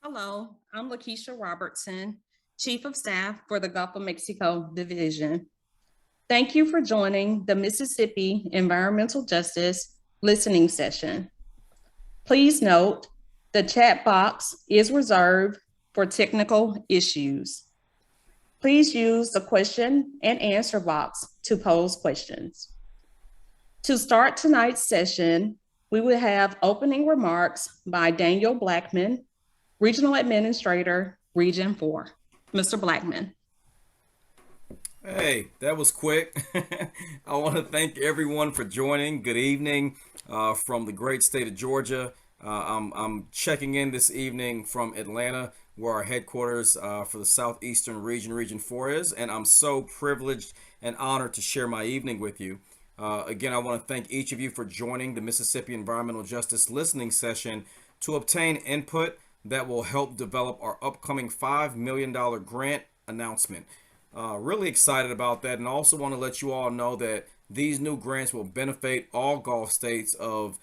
Hello, I'm Lakeisha Robertson, Chief of Staff for the Gulf of Mexico Division. Thank you for joining the Mississippi Environmental Justice Listening Session. Please note the chat box is reserved for technical issues. Please use the question and answer box to pose questions. To start tonight's session, we will have opening remarks by Daniel Blackman, Regional Administrator, Region 4. Mr. Blackman. Hey, that was quick. I want to thank everyone for joining. Good evening from the great state of Georgia. I'm checking in this evening from Atlanta, where our headquarters for the Southeastern Region, Region 4 is, and I'm so privileged and honored to share my evening with you. Again, I want to thank each of you for joining the Mississippi Environmental Justice Listening Session to obtain input that will help develop our upcoming $5 million grant announcement. Really excited about that, and also want to let you all know that these new grants will benefit all Gulf states of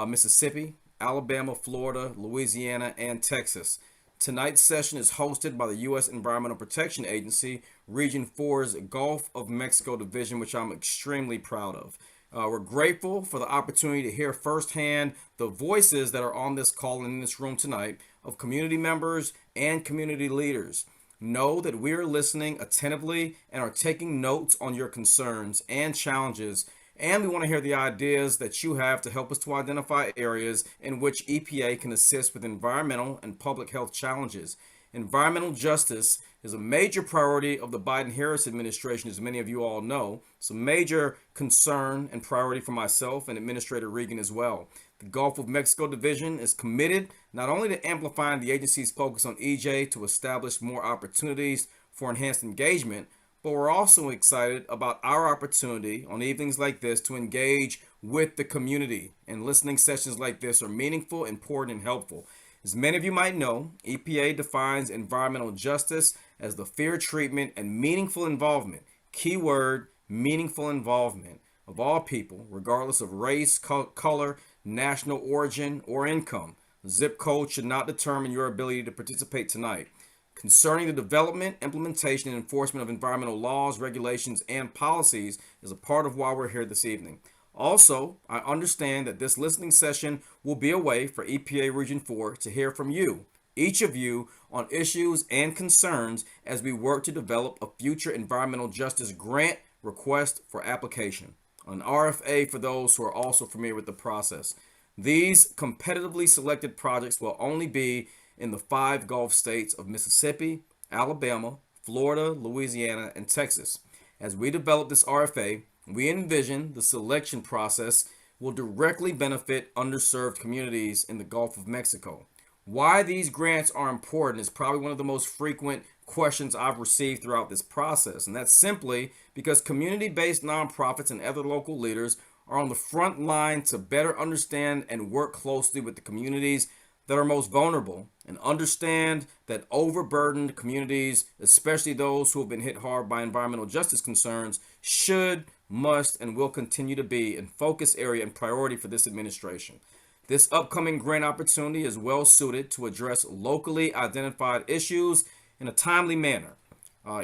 Mississippi, Alabama, Florida, Louisiana, and Texas. Tonight's session is hosted by the U.S. Environmental Protection Agency, Region 4's Gulf of Mexico Division, which I'm extremely proud of. We're grateful for the opportunity to hear firsthand the voices that are on this call and in this room tonight of community members and community leaders. Know that we are listening attentively and are taking notes on your concerns and challenges, and we want to hear the ideas that you have to help us to identify areas in which EPA can assist with environmental and public health challenges. Environmental justice is a major priority of the Biden-Harris administration, as many of you all know. It's a major concern and priority for myself and Administrator Regan as well. The Gulf of Mexico Division is committed not only to amplifying the agency's focus on EJ to establish more opportunities for enhanced engagement, but we're also excited about our opportunity on evenings like this to engage with the community. And listening sessions like this are meaningful, important, and helpful. As many of you might know, EPA defines environmental justice as the fair treatment and meaningful involvement, keyword, meaningful involvement, of all people, regardless of race, color, national origin, or income. Zip code should not determine your ability to participate tonight. Concerning the development, implementation, and enforcement of environmental laws, regulations, and policies is a part of why we're here this evening. Also, I understand that this listening session will be a way for EPA Region 4 to hear from you, each of you, on issues and concerns as we work to develop a future environmental justice grant request for application, an RFA for those who are also familiar with the process. These competitively selected projects will only be in the 5 Gulf states of Mississippi, Alabama, Florida, Louisiana, and Texas. As we develop this RFA, we envision the selection process will directly benefit underserved communities in the Gulf of Mexico. Why these grants are important is probably one of the most frequent questions I've received throughout this process, and that's simply because community-based nonprofits and other local leaders are on the front line to better understand and work closely with the communities that are most vulnerable and understand that overburdened communities, especially those who have been hit hard by environmental justice concerns, should, must, and will continue to be a focus area and priority for this administration. This upcoming grant opportunity is well suited to address locally identified issues in a timely manner.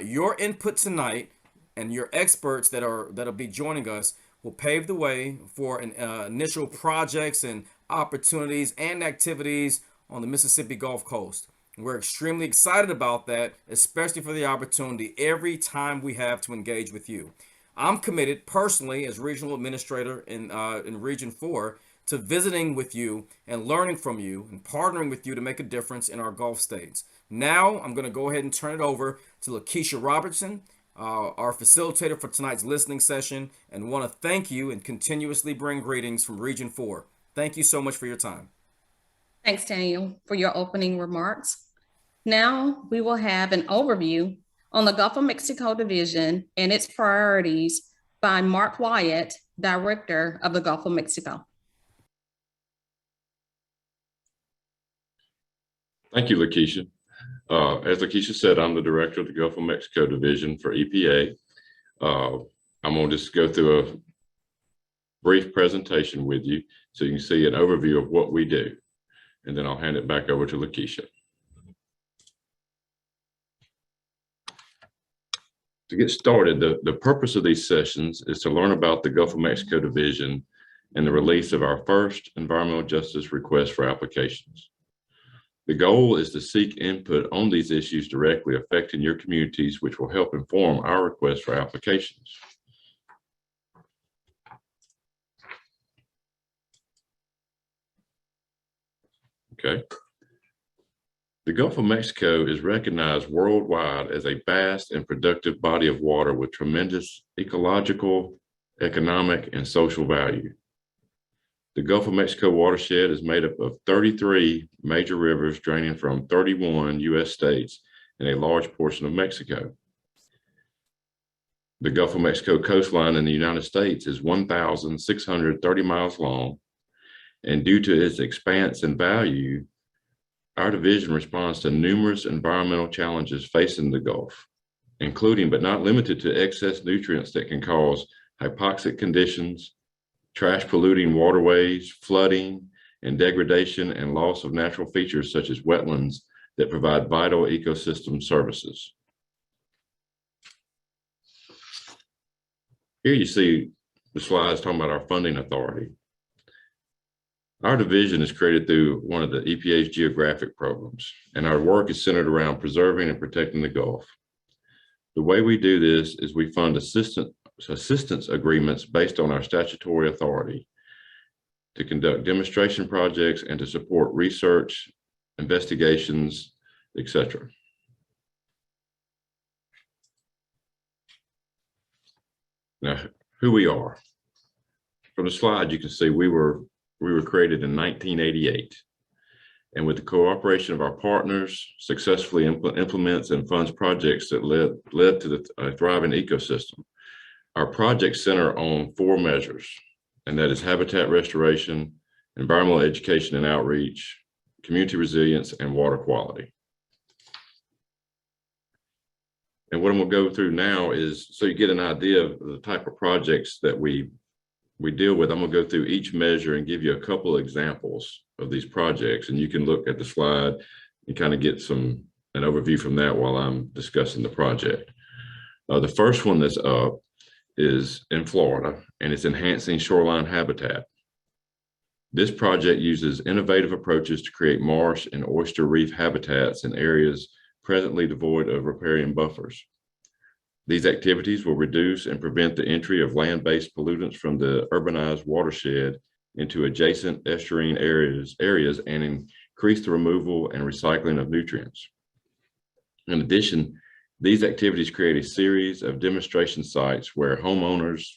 Your input tonight and your experts that'll be joining us will pave the way for initial projects and opportunities and activities on the Mississippi Gulf Coast. We're extremely excited about that, especially for the opportunity every time we have to engage with you. I'm committed personally as regional administrator in Region 4 to visiting with you and learning from you and partnering with you to make a difference in our Gulf states. Now, I'm going to go ahead and turn it over to Lakeisha Robertson, our facilitator for tonight's listening session, and want to thank you and continuously bring greetings from Region 4. Thank you so much for your time. Thanks, Daniel, for your opening remarks. Now we will have an overview on the Gulf of Mexico Division and its priorities by Mark Wyatt, Director of the Gulf of Mexico. Thank you, Lakeisha. As Lakeisha said, I'm the director of the Gulf of Mexico Division for EPA. I'm going to just go through a brief presentation with you so you can see an overview of what we do, and then I'll hand it back over to Lakeisha. To get started, the purpose of these sessions is to learn about the Gulf of Mexico Division and the release of our first environmental justice request for applications. The goal is to seek input on these issues directly affecting your communities, which will help inform our request for applications. Okay. The Gulf of Mexico is recognized worldwide as a vast and productive body of water with tremendous ecological, economic, and social value. The Gulf of Mexico watershed is made up of 33 major rivers draining from 31 U.S. states and a large portion of Mexico. The Gulf of Mexico coastline in the United States is 1,630 miles long, and due to its expanse and value, our division responds to numerous environmental challenges facing the Gulf, including but not limited to excess nutrients that can cause hypoxic conditions, trash polluting waterways, flooding, and degradation and loss of natural features such as wetlands that provide vital ecosystem services. Here you see the slides talking about our funding authority. Our division is created through one of the EPA's geographic programs, and our work is centered around preserving and protecting the Gulf. The way we do this is we fund assistance agreements based on our statutory authority to conduct demonstration projects and to support research, investigations, etc. Now, who we are. From the slide, you can see we were created in 1988, and with the cooperation of our partners, successfully implements and funds projects that led to the thriving ecosystem. Our projects center on 4 measures, and that is habitat restoration, environmental education and outreach, community resilience, and water quality. And what I'm going to go through now is so you get an idea of the type of projects that we deal with. I'm going to go through each measure and give you a couple of examples of these projects, and you can look at the slide and kind of get an overview from that while I'm discussing the project. The first one that's up is in Florida, and it's enhancing shoreline habitat. This project uses innovative approaches to create marsh and oyster reef habitats in areas presently devoid of riparian buffers. These activities will reduce and prevent the entry of land-based pollutants from the urbanized watershed into adjacent estuarine areas and increase the removal and recycling of nutrients. In addition, these activities create a series of demonstration sites where homeowners,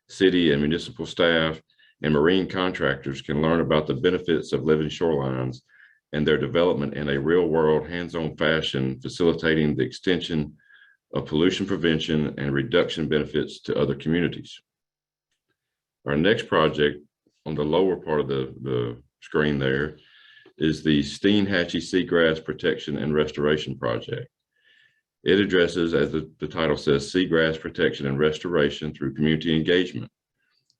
city and municipal staff, and marine contractors can learn about the benefits of living shorelines and their development in a real-world, hands-on fashion, facilitating the extension of pollution prevention and reduction benefits to other communities. Our next project on the lower part of the screen there is the Steinhatchee Seagrass Protection and Restoration Project. It addresses, as the title says, seagrass protection and restoration through community engagement.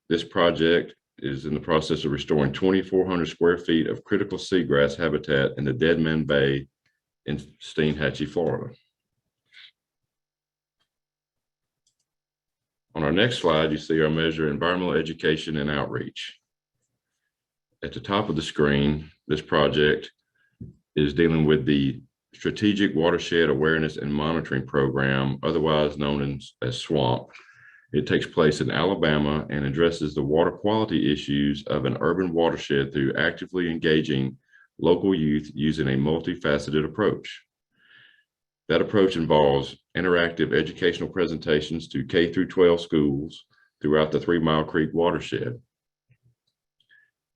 This project is in the process of restoring 2,400 square feet of critical seagrass habitat in the Deadman Bay in Steinhatchee, Florida. On our next slide, you see our measure environmental education and outreach. At the top of the screen, this project is dealing with the Strategic Watershed Awareness and Monitoring Program, otherwise known as SWAMP. It takes place in Alabama and addresses the water quality issues of an urban watershed through actively engaging local youth using a multifaceted approach. That approach involves interactive educational presentations to K through 12 schools throughout the 3 Mile Creek watershed,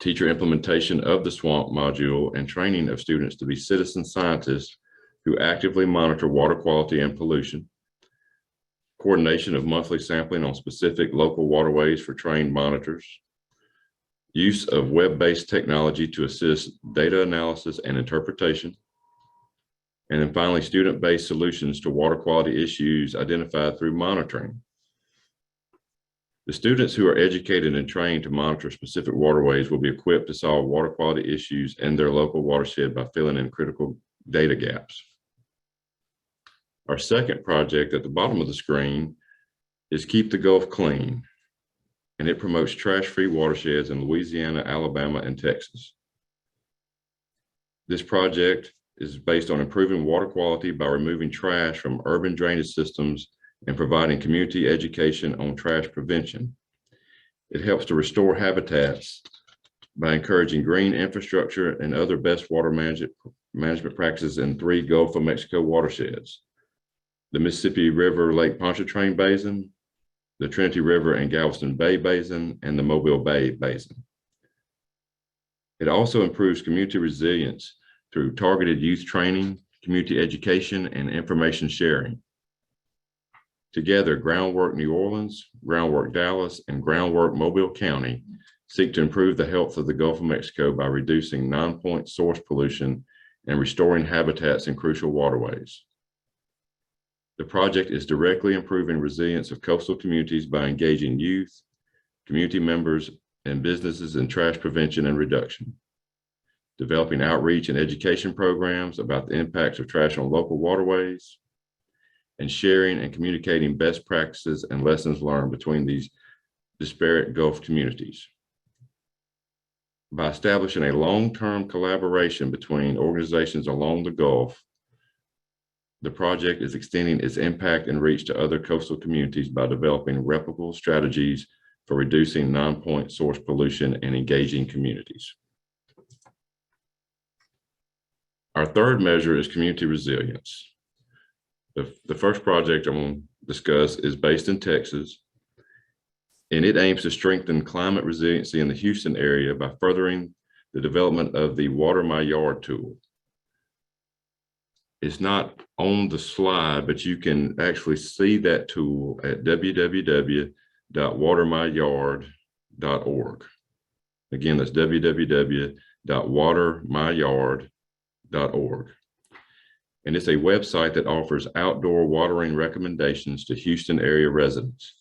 teacher implementation of the SWAMP module, and training of students to be citizen scientists who actively monitor water quality and pollution, coordination of monthly sampling on specific local waterways for trained monitors, use of web-based technology to assist data analysis and interpretation, and then finally, student-based solutions to water quality issues identified through monitoring. The students who are educated and trained to monitor specific waterways will be equipped to solve water quality issues in their local watershed by filling in critical data gaps. Our second project at the bottom of the screen is Keep the Gulf Clean, and it promotes trash-free watersheds in Louisiana, Alabama, and Texas. This project is based on improving water quality by removing trash from urban drainage systems and providing community education on trash prevention. It helps to restore habitats by encouraging green infrastructure and other best water management practices in 3 Gulf of Mexico watersheds: the Mississippi River Lake Pontchartrain Basin, the Trinity River and Galveston Bay Basin, and the Mobile Bay Basin. It also improves community resilience through targeted youth training, community education, and information sharing. Together, Groundwork New Orleans, Groundwork Dallas, and Groundwork Mobile County seek to improve the health of the Gulf of Mexico by reducing non-point source pollution and restoring habitats in crucial waterways. The project is directly improving resilience of coastal communities by engaging youth, community members, and businesses in trash prevention and reduction, developing outreach and education programs about the impacts of trash on local waterways, and sharing and communicating best practices and lessons learned between these disparate Gulf communities. By establishing a long-term collaboration between organizations along the Gulf, the project is extending its impact and reach to other coastal communities by developing replicable strategies for reducing non-point source pollution and engaging communities. Our third measure is community resilience. The first project I'm going to discuss is based in Texas, and it aims to strengthen climate resiliency in the Houston area by furthering the development of the Water My Yard tool. It's not on the slide, but you can actually see that tool at www.watermyyard.org. Again, that's www.watermyyard.org. And it's a website that offers outdoor watering recommendations to Houston area residents.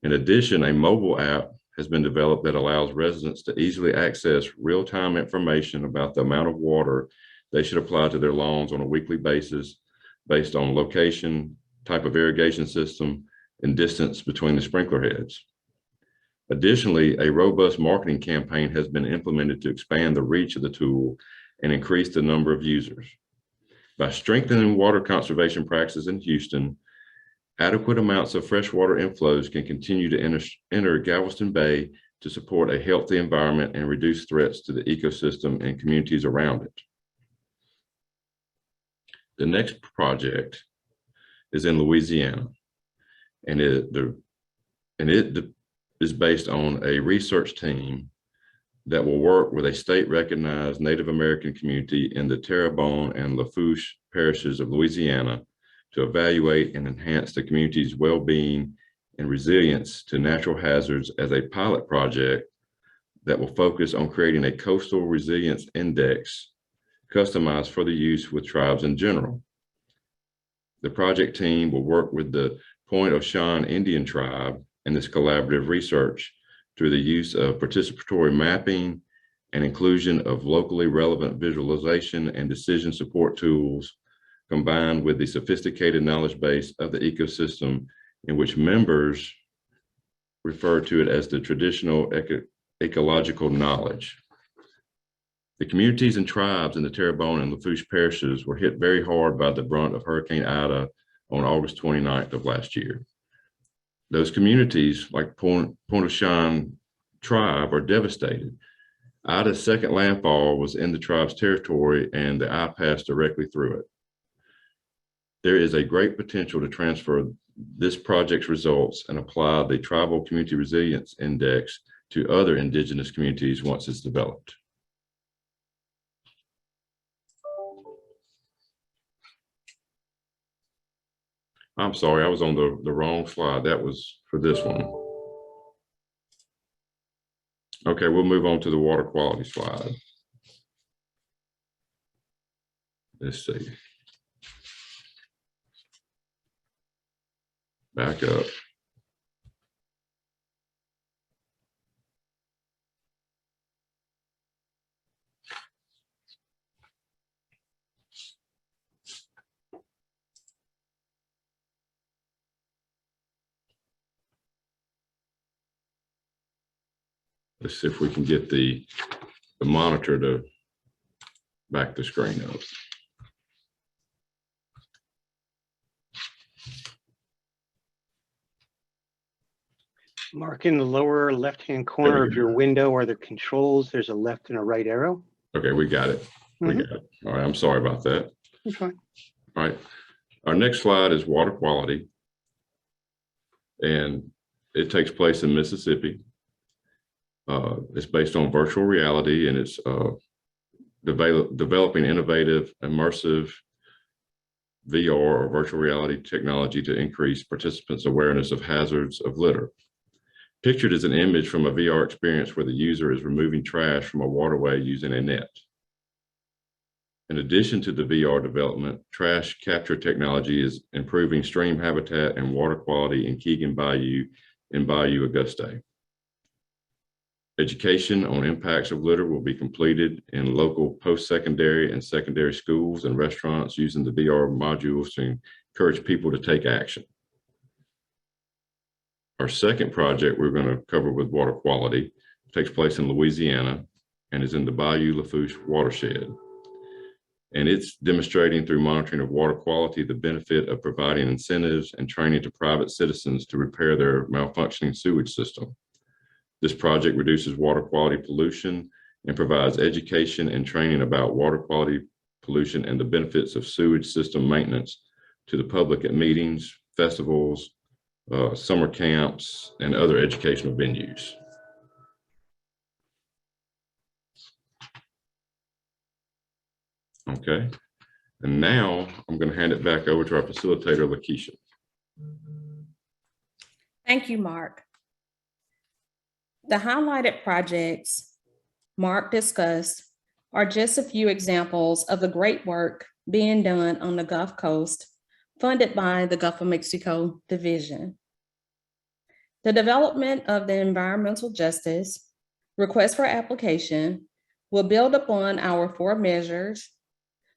In addition, a mobile app has been developed that allows residents to easily access real-time information about the amount of water they should apply to their lawns on a weekly basis based on location, type of irrigation system, and distance between the sprinkler heads. Additionally, a robust marketing campaign has been implemented to expand the reach of the tool and increase the number of users. By strengthening water conservation practices in Houston, adequate amounts of freshwater inflows can continue to enter Galveston Bay to support a healthy environment and reduce threats to the ecosystem and communities around it. The next project is in Louisiana, and it is based on a research team that will work with a state-recognized Native American community in the Terrebonne and Lafourche parishes of Louisiana to evaluate and enhance the community's well-being and resilience to natural hazards as a pilot project that will focus on creating a coastal resilience index customized for the use with tribes in general. The project team will work with the Point Ocean Indian tribe in this collaborative research through the use of participatory mapping and inclusion of locally relevant visualization and decision support tools, combined with the sophisticated knowledge base of the ecosystem, in which members refer to it as the traditional ecological knowledge. The communities and tribes in the Terrebonne and Lafourche parishes were hit very hard by the brunt of Hurricane Ida on August 29th of last year. Those communities, like Point Ocean tribe, are devastated. Ida's second landfall was in the tribe's territory, and the eye passed directly through it. There is a great potential to transfer this project's results and apply the Tribal Community Resilience Index to other indigenous communities once it's developed. I'm sorry, I was on the wrong slide. That was for this one. Okay, we'll move on to the water quality slide. Let's see. Back up. Let's see if we can get the monitor to back the screen up. Mark, in the lower left-hand corner of your window are the controls. There's a left and a right arrow. Okay, we got it. We got it. All right, I'm sorry about that. That's fine. All right, our next slide is water quality. And it takes place in Mississippi. It's based on virtual reality, and it's developing innovative, immersive VR or virtual reality technology to increase participants' awareness of hazards of litter. Pictured is an image from a VR experience where the user is removing trash from a waterway using a net. In addition to the VR development, trash capture technology is improving stream habitat and water quality in Keegan Bayou in Bayou Auguste. Education on impacts of litter will be completed in local post-secondary and secondary schools and restaurants using the VR modules to encourage people to take action. Our second project we're going to cover with water quality takes place in Louisiana and is in the Bayou Lafourche watershed. And it's demonstrating through monitoring of water quality the benefit of providing incentives and training to private citizens to repair their malfunctioning sewage system. This project reduces water quality pollution and provides education and training about water quality pollution and the benefits of sewage system maintenance to the public at meetings, festivals, summer camps, and other educational venues. Okay, and now I'm going to hand it back over to our facilitator, Lakeisha. Thank you, Mark. The highlighted projects Mark discussed are just a few examples of the great work being done on the Gulf Coast, funded by the Gulf of Mexico Division. The development of the environmental justice request for application will build upon our 4 measures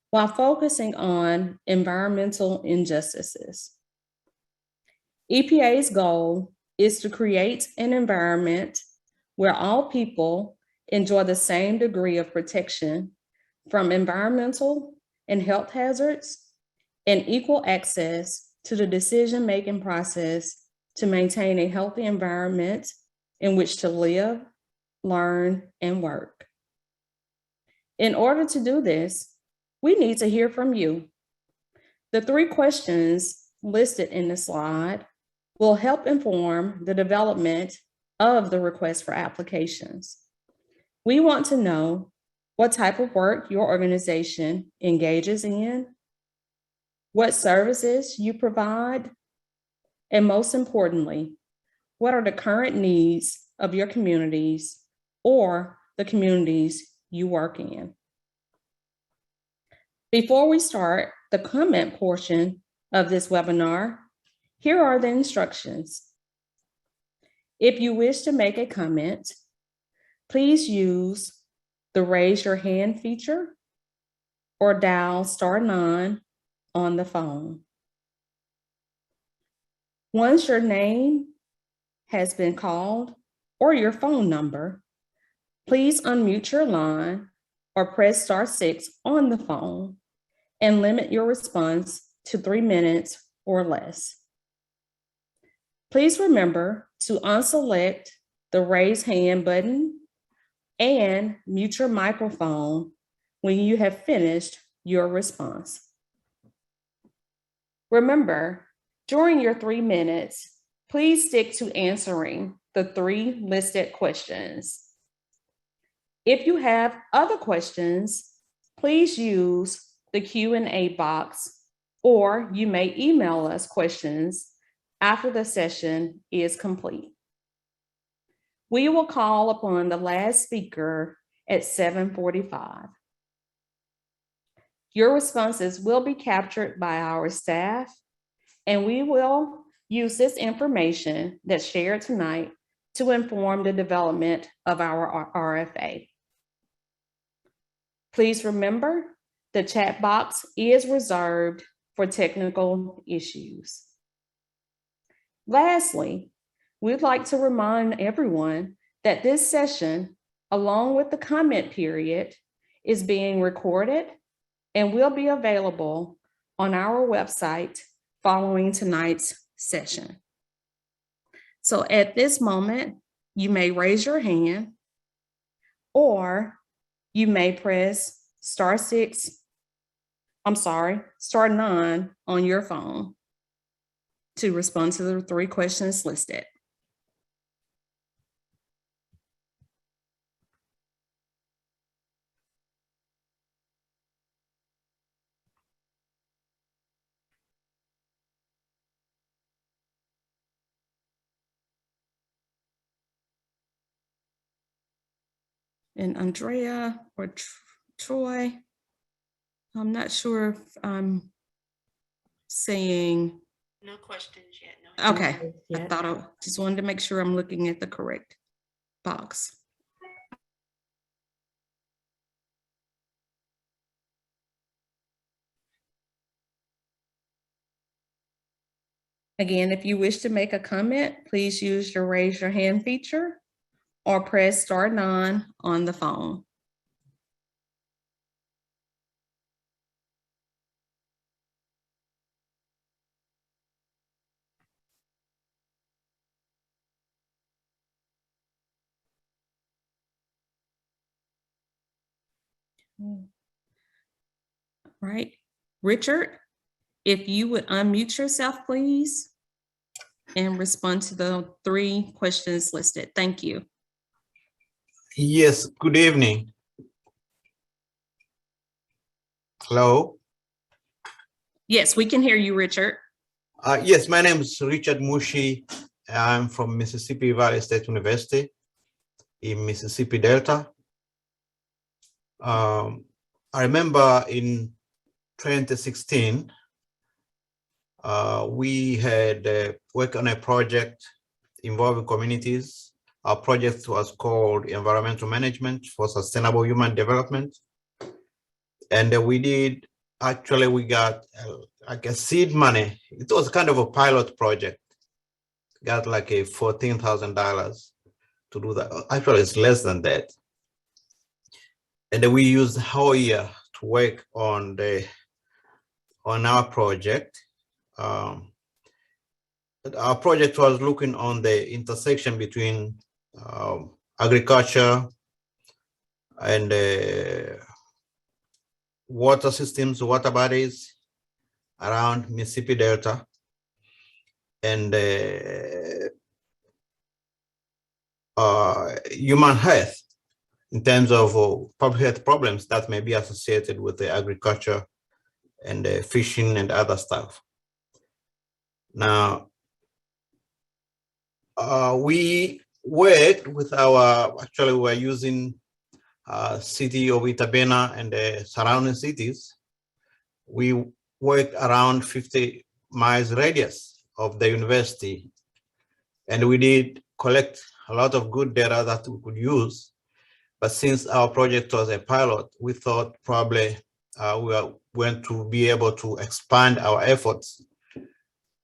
while focusing on environmental injustices. EPA's goal is to create an environment where all people enjoy the same degree of protection from environmental and health hazards and equal access to the decision-making process to maintain a healthy environment in which to live, learn, and work. In order to do this, we need to hear from you. The 3 questions listed in the slide will help inform the development of the request for applications. We want to know what type of work your organization engages in, what services you provide, and most importantly, what are the current needs of your communities or the communities you work in. Before we start the comment portion of this webinar, here are the instructions. If you wish to make a comment, please use the raise your hand feature or dial *9 on the phone. Once your name has been called or your phone number, please unmute your line or press *6 on the phone and limit your response to 3 minutes or less. Please remember to unselect the raise hand button and mute your microphone when you have finished your response. Remember, during your 3 minutes, please stick to answering the 3 listed questions. If you have other questions, please use the Q&A box, or you may email us questions after the session is complete. We will call upon the last speaker at 7:45. Your responses will be captured by our staff, and we will use this information that's shared tonight to inform the development of our RFA. Please remember, the chat box is reserved for technical issues. Lastly, we'd like to remind everyone that this session, along with the comment period, is being recorded and will be available on our website following tonight's session. So at this moment, you may raise your hand, or you may press star 9 on your phone to respond to the 3 questions listed. And Andrea or Troy, I'm not sure if I'm saying. No questions yet. No. Okay, I thought I just wanted to make sure I'm looking at the correct box. Again, if you wish to make a comment, please use your raise your hand feature or press star 9 on the phone. Right, Richard, if you would unmute yourself, please, and respond to the 3 questions listed. Thank you. Yes, good evening. Hello. Yes, we can hear you, Richard. Yes, my name is Richard Mushi. I'm from Mississippi Valley State University in Mississippi Delta. I remember in 2016, we had worked on a project involving communities. Our project was called Environmental Management for Sustainable Human Development. And we got like a seed money. It was kind of a pilot project. Got like a $14,000 to do that. Actually, it's less than that. And then we used the whole year to work on our project. Our project was looking on the intersection between agriculture and water systems, water bodies around Mississippi Delta, and human health in terms of public health problems that may be associated with the agriculture and fishing and other stuff. Now, we worked with we're using city of Itabena and the surrounding cities. We worked around 50 miles radius of the university, and we did collect a lot of good data that we could use. But since our project was a pilot, we thought probably we are going to be able to expand our efforts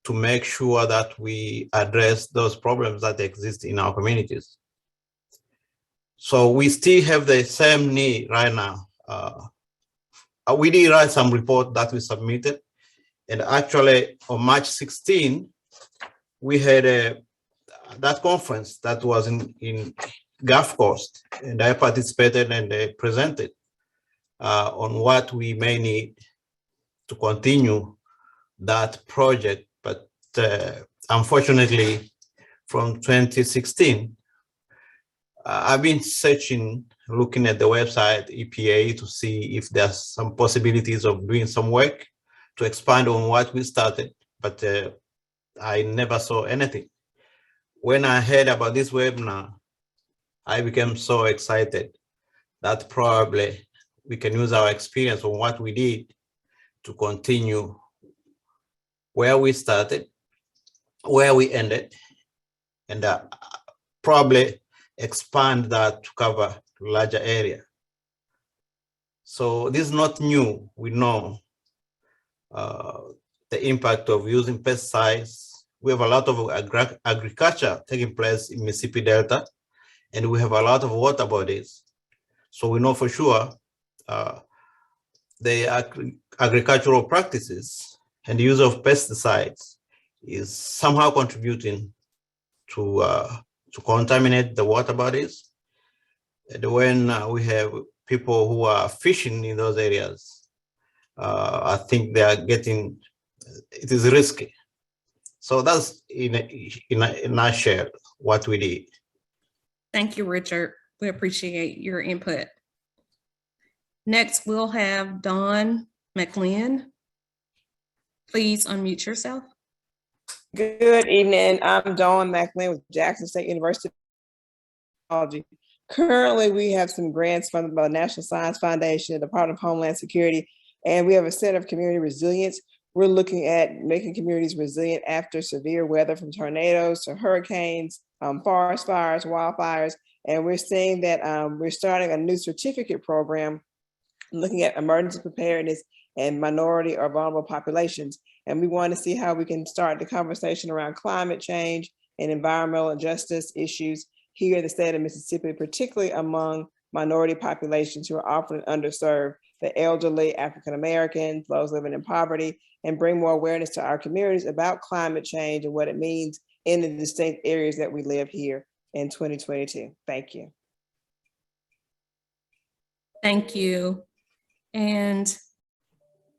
to make sure that we address those problems that exist in our communities. So we still have the same need right now. We did write some report that we submitted, and actually on March 16, we had that conference that was in Gulf Coast, and I participated and presented on what we may need to continue that project. But unfortunately, from 2016, I've been searching, looking at the website EPA to see if there's some possibilities of doing some work to expand on what we started, but I never saw anything. When I heard about this webinar, I became so excited that probably we can use our experience on what we did to continue where we started, where we ended, and probably expand that to cover a larger area. So this is not new. We know the impact of using pesticides. We have a lot of agriculture taking place in Mississippi Delta, and we have a lot of water bodies. So we know for sure the agricultural practices and use of pesticides is somehow contributing to contaminate the water bodies. And when we have people who are fishing in those areas, I think they are getting, it is risky. So that's in a nutshell what we did. Thank you, Richard. We appreciate your input. Next, we'll have Dawn McLean. Please unmute yourself. Good evening. I'm Dawn McLean with Jackson State University of Technology. Currently, we have some grants funded by the National Science Foundation, the Department of Homeland Security, and we have a Center of Community Resilience. We're looking at making communities resilient after severe weather, from tornadoes to hurricanes, forest fires, wildfires. And we're seeing that we're starting a new certificate program looking at emergency preparedness and minority or vulnerable populations. And we want to see how we can start the conversation around climate change and environmental justice issues here in the state of Mississippi, particularly among minority populations who are often underserved, the elderly, African Americans, those living in poverty, and bring more awareness to our communities about climate change and what it means in the distinct areas that we live here in 2022. Thank you. Thank you. And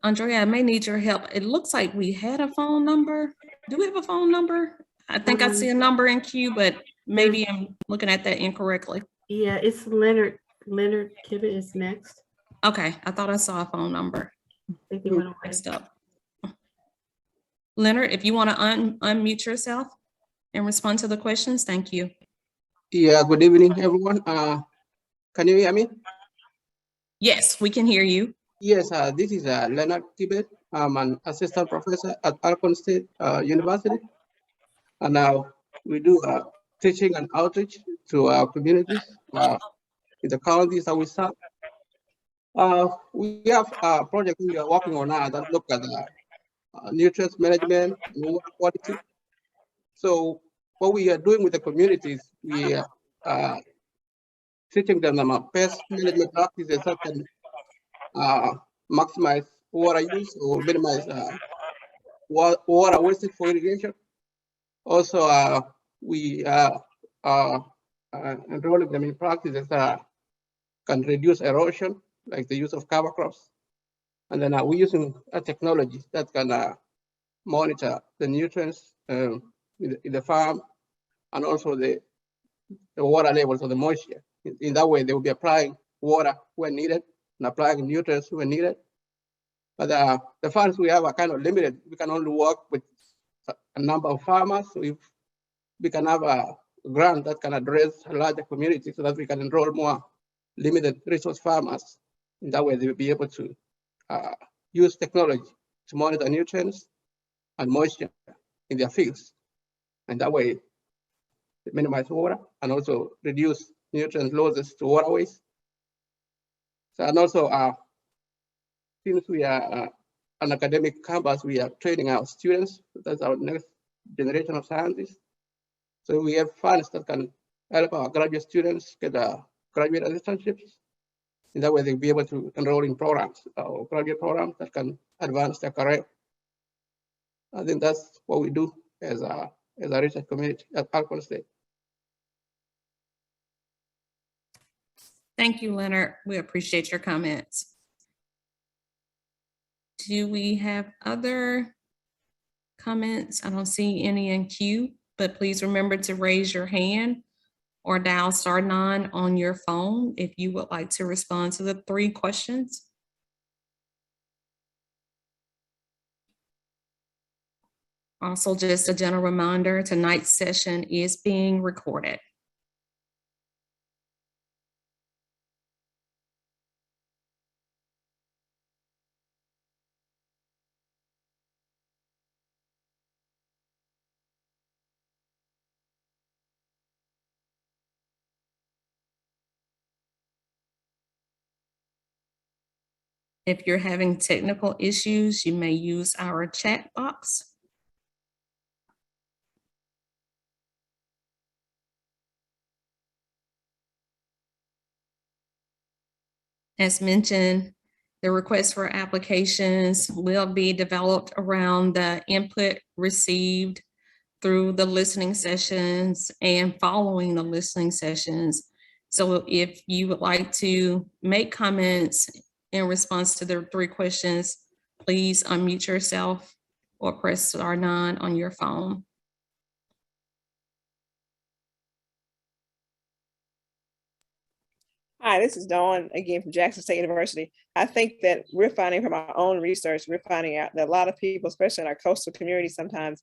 Andrea, I may need your help. It looks like we had a phone number. Do we have a phone number? I think I see a number in queue, but maybe I'm looking at that incorrectly. Yeah, it's Leonard. Leonard Kibbe is next. Okay, I thought I saw a phone number. I think he went away. Next up. Leonard, if you want to unmute yourself and respond to the questions, thank you. Yeah, good evening, everyone. Can you hear me? Yes, we can hear you. Yes, this is Leonard Kibbe. I'm an assistant professor at Alcorn State University. And now we do teaching and outreach to our communities in the counties that we serve. We have a project we are working on now that look at nutrients management and water quality. So what we are doing with the communities, we are teaching them about pest management practices that can maximize water use or minimize water wasted for irrigation. Also, we are enrolling them in practices that can reduce erosion, like the use of cover crops. And then we're using a technology that can monitor the nutrients in the farm, and also the water levels of the moisture. In that way, they will be applying water when needed and applying nutrients when needed. But the funds we have are kind of limited. We can only work with a number of farmers. So if we can have a grant that can address a larger community so that we can enroll more limited resource farmers. In that way, they will be able to use technology to monitor nutrients and moisture in their fields. And that way, minimize water and also reduce nutrient losses to waterways. So, and also, since we are an academic campus, we are training our students. That's our next generation of scientists. So we have funds that can help our graduate students get graduate assistantships. In that way, they'll be able to enroll in programs or graduate programs that can advance their career. I think that's what we do as a research community at Alcorn State. Thank you, Leonard. We appreciate your comments. Do we have other comments? I don't see any in queue, but please remember to raise your hand or dial *9 on your phone if you would like to respond to the 3 questions. Also, just a general reminder, tonight's session is being recorded. If you're having technical issues, you may use our chat box. As mentioned, the request for applications will be developed around the input received through the listening sessions and following the listening sessions. So if you would like to make comments in response to the 3 questions, please unmute yourself or press star 9 on your phone. Hi, this is Dawn again from Jackson State University. I think that we're finding from our own research, we're finding out that a lot of people, especially in our coastal communities, sometimes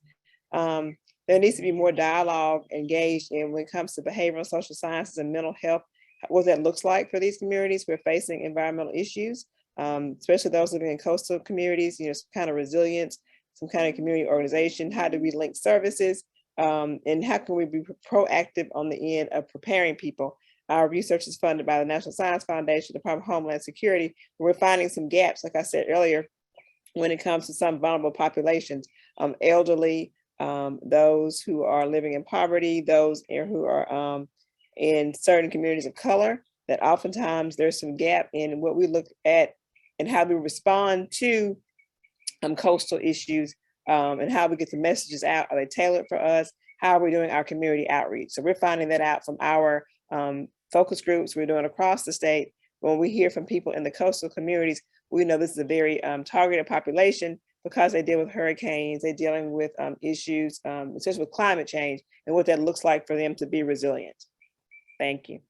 there needs to be more dialogue engaged in when it comes to behavioral social sciences and mental health, what that looks like for these communities. We're facing environmental issues, especially those living in coastal communities, some kind of resilience, some kind of community organization. How do we link services? And how can we be proactive on the end of preparing people? Our research is funded by the National Science Foundation, Department of Homeland Security. We're finding some gaps, like I said earlier, when it comes to some vulnerable populations, elderly, those who are living in poverty, those who are in certain communities of color, that oftentimes there's some gap in what we look at and how we respond to coastal issues, and how we get the messages out. Are they tailored for us? How are we doing our community outreach? So we're finding that out from our focus groups we're doing across the state. When we hear from people in the coastal communities, we know this is a very targeted population because they deal with hurricanes, they're dealing with issues, especially with climate change, and what that looks like for them to be resilient. Thank you.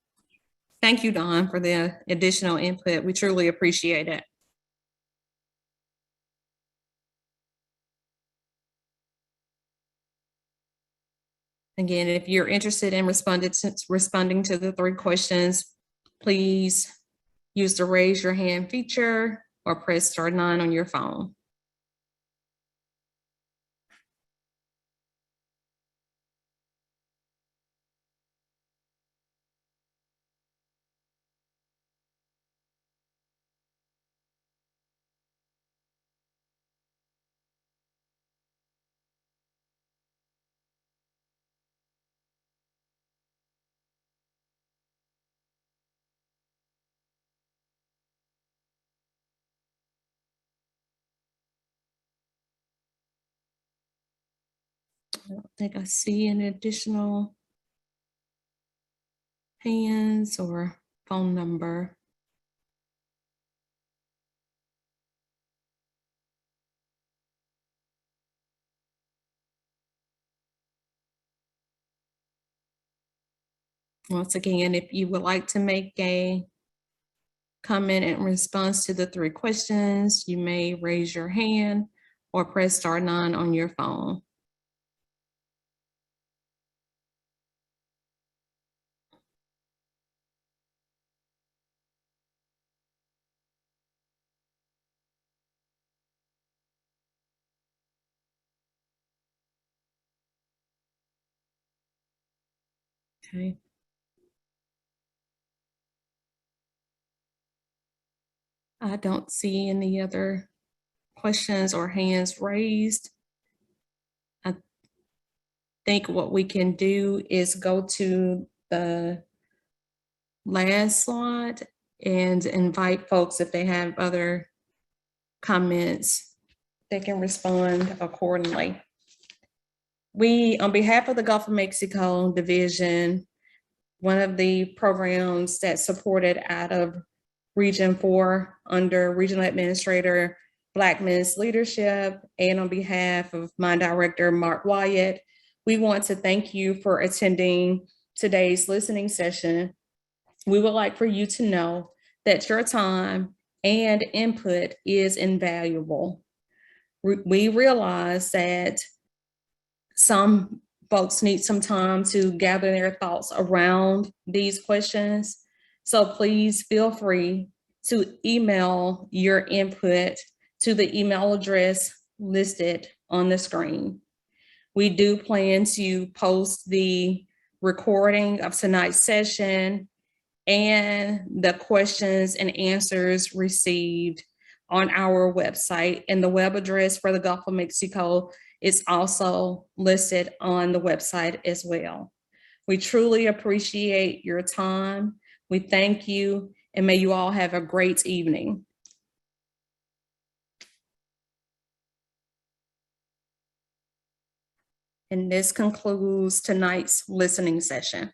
Thank you, Dawn, for the additional input. We truly appreciate it. Again, if you're interested in responding to the 3 questions, please use the raise your hand feature or press star 9 on your phone. I don't think I see any additional hands or phone number. Once again, if you would like to make a comment in response to the 3 questions, you may raise your hand or press star 9 on your phone. Okay. I don't see any other questions or hands raised. I think what we can do is go to the last slide and invite folks, if they have other comments, they can respond accordingly. We, on behalf of the Gulf of Mexico Division, one of the programs that's supported out of Region 4 under Regional Administrator Blackman's leadership, and on behalf of my director, Mark Wyatt, we want to thank you for attending today's listening session. We would like for you to know that your time and input is invaluable. We realize that some folks need some time to gather their thoughts around these questions. So please feel free to email your input to the email address listed on the screen. We do plan to post the recording of tonight's session and the questions and answers received on our website, and the web address for the Gulf of Mexico is also listed on the website as well. We truly appreciate your time. We thank you, and may you all have a great evening. And this concludes tonight's listening session.